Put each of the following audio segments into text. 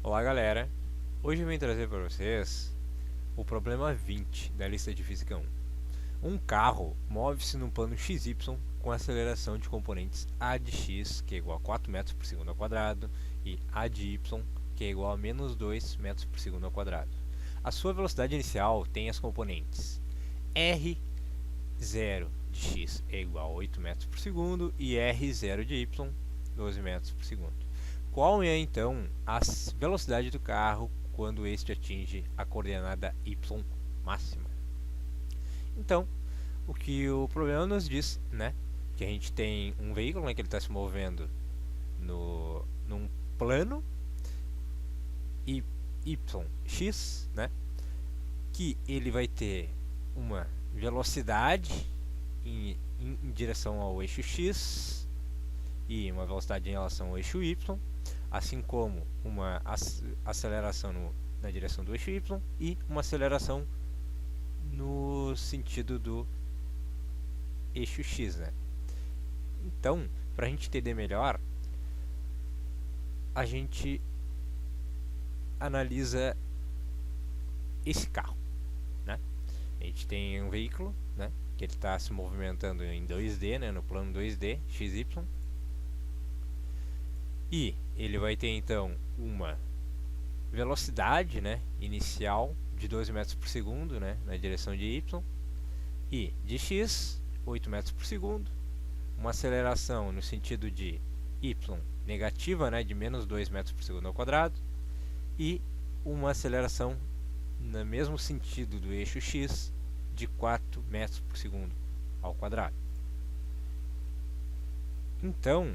Olá galera, hoje eu vim trazer para vocês o problema 20 da lista de física 1. Um carro move-se num plano XY com aceleração de componentes a de x, que é igual a 4 metros por segundo ao quadrado, e a de y, que é igual a menos 2 metros por segundo ao quadrado. A sua velocidade inicial tem as componentes r0 de x é igual a 8 metros por segundo e r0 de y, 12 metros por segundo. Qual é então a velocidade do carro quando este atinge a coordenada y máxima? Então, o que o problema nos diz, né, que a gente tem um veículo, né, que ele está se movendo num plano yx, né, que ele vai ter uma velocidade em direção ao eixo x e uma velocidade em relação ao eixo y, assim como uma aceleração na direção do eixo y e uma aceleração no sentido do eixo x, né? Então, para a gente entender melhor, a gente analisa esse carro, né? A gente tem um veículo, né, que ele está se movimentando em 2D, né, no plano 2D, XY, e ele vai ter então uma velocidade, né, inicial de 12 metros por segundo, né, na direção de y, e de x, 8 metros por segundo, uma aceleração no sentido de y negativa, né, de menos 2 metros por segundo ao quadrado, e uma aceleração no mesmo sentido do eixo x de 4 metros por segundo ao quadrado. Então,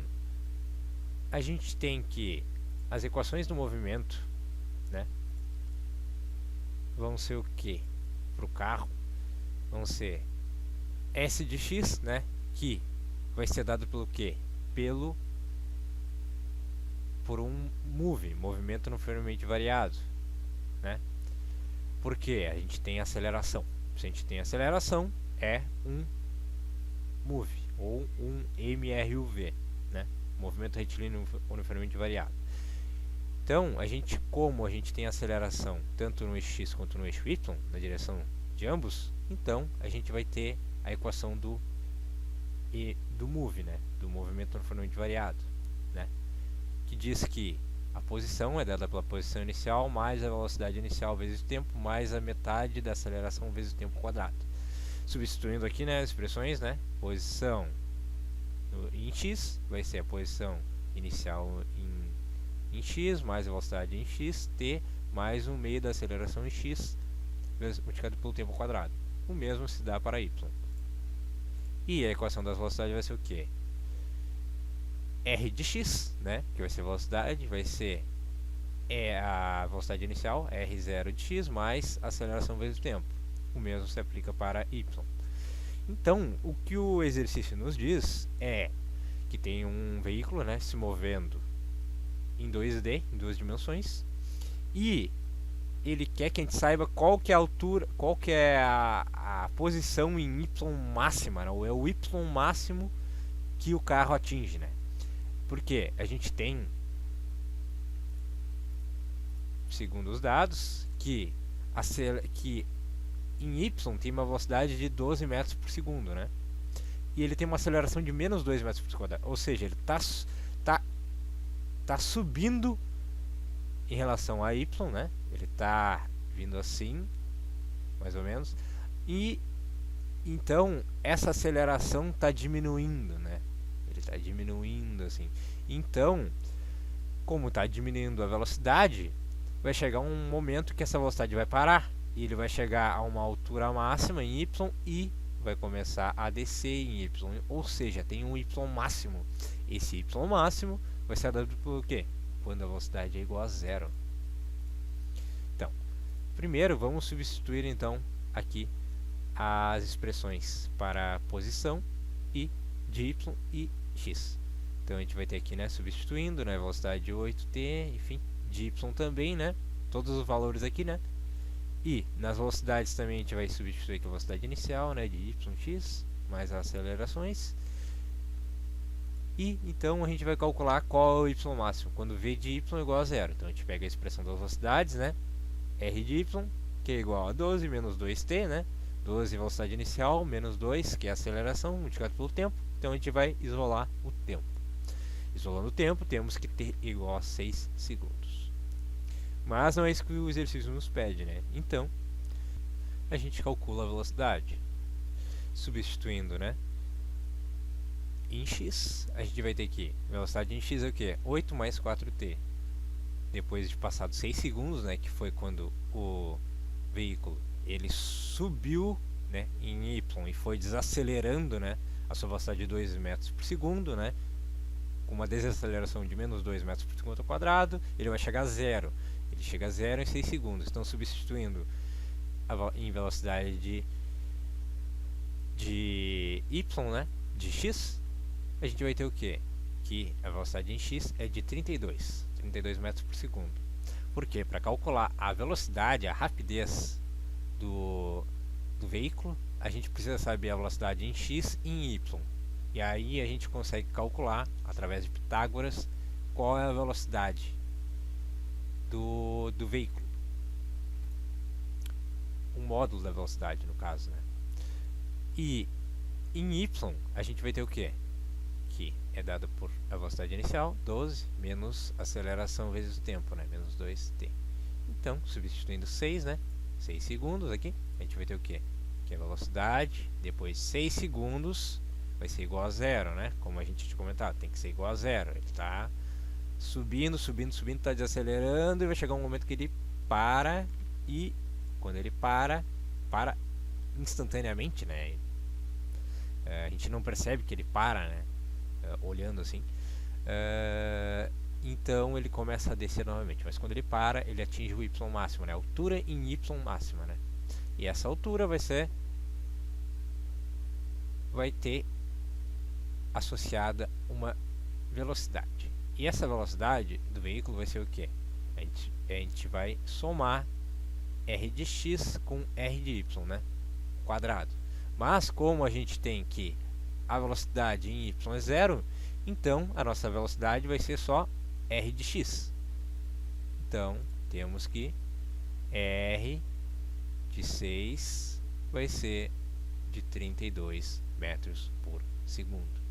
a gente tem que as equações do movimento, né, vão ser o que para o carro? Vão ser s de x, né, que vai ser dado pelo que? Por um movimento uniformemente variado, né? Porque a gente tem aceleração. Se a gente tem aceleração, é um move ou um MRUV, né? Movimento retilíneo uniformemente variado. Então, como a gente tem aceleração tanto no eixo x quanto no eixo y, na direção de ambos, então a gente vai ter a equação do move, né? Do movimento uniformemente variado, né? Que diz que a posição é dada pela posição inicial mais a velocidade inicial vezes o tempo mais a metade da aceleração vezes o tempo quadrado. Substituindo aqui, né, as expressões, né, posição em x vai ser a posição inicial em x mais a velocidade em x, t mais 1/2 da aceleração em x multiplicado pelo tempo quadrado. O mesmo se dá para y. E a equação das velocidades vai ser o que? R de x, né, que vai ser a velocidade, vai ser a velocidade inicial, r0 de x, mais a aceleração vezes o tempo. O mesmo se aplica para y. Então, o que o exercício nos diz é que tem um veículo, né, se movendo em 2D, em duas dimensões, e ele quer que a gente saiba qual que é a altura, qual que é a posição em y máxima, né, ou é o y máximo que o carro atinge, né? Porque a gente tem, segundo os dados, que em y tem uma velocidade de 12 metros por segundo, né? E ele tem uma aceleração de menos 2 metros por segundo, ou seja, ele tá subindo em relação a y, né? Ele está vindo assim, mais ou menos, e então essa aceleração está diminuindo, né? Ele está diminuindo assim. Então, como está diminuindo a velocidade, vai chegar um momento que essa velocidade vai parar e ele vai chegar a uma altura máxima em y e vai começar a descer em y, ou seja, tem um y máximo. Esse y máximo vai ser dado por quê? Quando a velocidade é igual a zero. Então, primeiro vamos substituir então aqui as expressões para posição e de y e x. Então a gente vai ter aqui, né, substituindo, né, velocidade de 8t, enfim, de y também, né, todos os valores aqui, né. E nas velocidades também a gente vai substituir aqui a velocidade inicial, né, de yx mais as acelerações. E então a gente vai calcular qual é o y máximo, quando v de y é igual a zero. Então a gente pega a expressão das velocidades, né? R de y, que é igual a 12 menos 2t, né? 12 velocidade inicial, menos 2, que é a aceleração, multiplicado pelo tempo. Então a gente vai isolar o tempo. Isolando o tempo, temos que ter igual a 6 segundos. Mas não é isso que o exercício nos pede, né? Então, a gente calcula a velocidade. Substituindo, né? Em x, a gente vai ter que, velocidade em x é o que? 8 mais 4t. Depois de passado 6 segundos, né, que foi quando o veículo ele subiu, né, em y e foi desacelerando, né, a sua velocidade de 2 metros por segundo, né, com uma desaceleração de menos 2 metros por segundo ao quadrado, ele vai chegar a zero. Ele chega a zero em 6 segundos. Então, substituindo em velocidade de y, né, de x, a gente vai ter o quê? Que a velocidade em x é de 32 metros por segundo. Porque para calcular a velocidade, a rapidez do veículo, a gente precisa saber a velocidade em x e em y. E aí a gente consegue calcular, através de Pitágoras, qual é a velocidade do veículo. O módulo da velocidade, no caso, né? E em y, a gente vai ter o quê? Que é dado por a velocidade inicial, 12, menos aceleração vezes o tempo, né? Menos 2t. Então, substituindo 6, né? 6 segundos aqui, a gente vai ter o quê? Que é a velocidade, depois 6 segundos, vai ser igual a zero, né? Como a gente tinha comentado, tem que ser igual a zero. Ele está subindo, está desacelerando e vai chegar um momento que ele para e quando ele para instantaneamente, né? A gente não percebe que ele para, né? Olhando assim. Então ele começa a descer novamente, mas quando ele para, ele atinge o y máximo, né? Altura em y máxima, né? E essa altura vai ter associada uma velocidade. E essa velocidade do veículo vai ser o que? A gente vai somar r de x com r de y, né? Quadrado. Mas como a gente tem que a velocidade em y é zero, então a nossa velocidade vai ser só r de x. Então temos que r de 6 vai ser de 32 metros por segundo.